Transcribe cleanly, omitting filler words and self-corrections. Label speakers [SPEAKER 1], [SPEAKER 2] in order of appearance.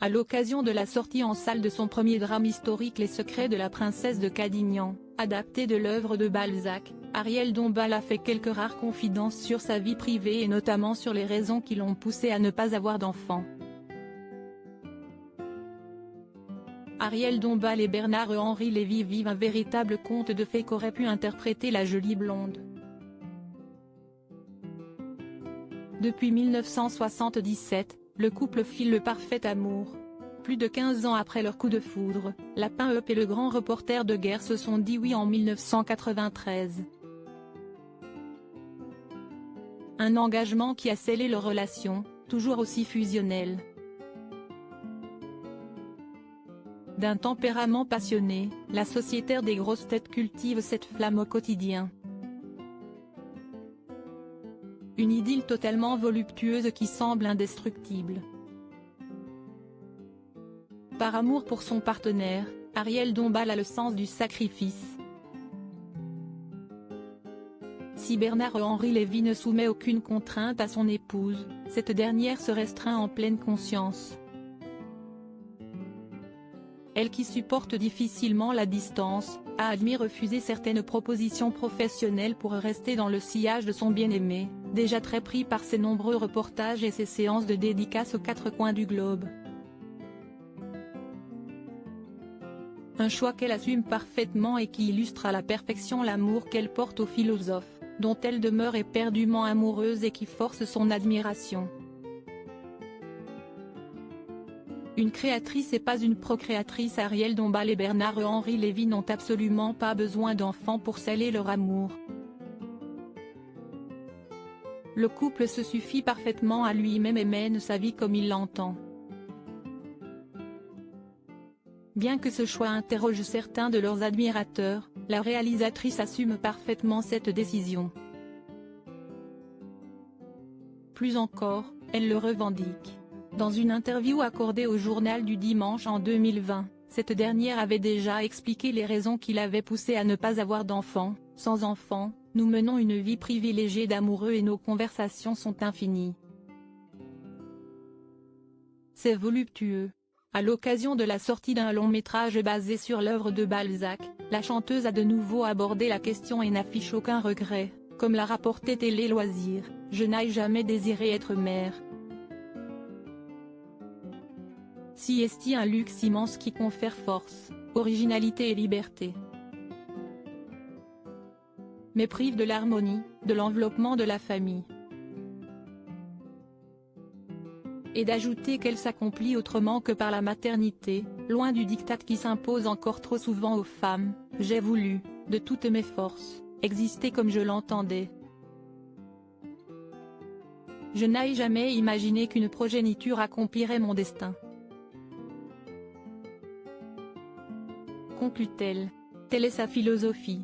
[SPEAKER 1] À l'occasion de la sortie en salle de son premier drame historique Les Secrets de la princesse de Cadignan, adapté de l'œuvre de Balzac, Ariel Dombal a fait quelques rares confidences sur sa vie privée et notamment sur les raisons qui l'ont poussé à ne pas avoir d'enfant. Ariel Dombal et Bernard-Henri Lévy vivent un véritable conte de fées qu'aurait pu interpréter la jolie blonde. Depuis 1977, le couple file le parfait amour. Plus de 15 ans après leur coup de foudre, Lapin Up et le grand reporter de guerre se sont dit oui en 1993. Un engagement qui a scellé leur relation, toujours aussi fusionnelle. D'un tempérament passionné, la sociétaire des grosses têtes cultive cette flamme au quotidien. Une idylle totalement voluptueuse qui semble indestructible. Par amour pour son partenaire, Ariel Dombal a le sens du sacrifice. Si Bernard-Henri Lévy ne soumet aucune contrainte à son épouse, cette dernière se restreint en pleine conscience. Elle qui supporte difficilement la distance, a admis refuser certaines propositions professionnelles pour rester dans le sillage de son bien-aimé, déjà très pris par ses nombreux reportages et ses séances de dédicaces aux quatre coins du globe. Un choix qu'elle assume parfaitement et qui illustre à la perfection l'amour qu'elle porte au philosophe, dont elle demeure éperdument amoureuse et qui force son admiration. Une créatrice et pas une procréatrice, Ariel Dombal et Bernard-Henri Lévy n'ont absolument pas besoin d'enfants pour sceller leur amour. Le couple se suffit parfaitement à lui-même et mène sa vie comme il l'entend. Bien que ce choix interroge certains de leurs admirateurs, la réalisatrice assume parfaitement cette décision. Plus encore, elle le revendique. Dans une interview accordée au Journal du Dimanche en 2020, cette dernière avait déjà expliqué les raisons qui l'avaient poussée à ne pas avoir d'enfant. Sans enfant, nous menons une vie privilégiée d'amoureux et nos conversations sont infinies. C'est voluptueux. À l'occasion de la sortie d'un long métrage basé sur l'œuvre de Balzac, la chanteuse a de nouveau abordé la question et n'affiche aucun regret, comme l'a rapporté Télé Loisirs, « Je n'ai jamais désiré être mère. Si est un luxe immense qui confère force, originalité et liberté. Mais prive de l'harmonie, de l'enveloppement de la famille. » Et d'ajouter qu'elle s'accomplit autrement que par la maternité, loin du diktat qui s'impose encore trop souvent aux femmes. « J'ai voulu, de toutes mes forces, exister comme je l'entendais. Je n'ai jamais imaginé qu'une progéniture accomplirait mon destin. » Conclut-elle. Telle est sa philosophie.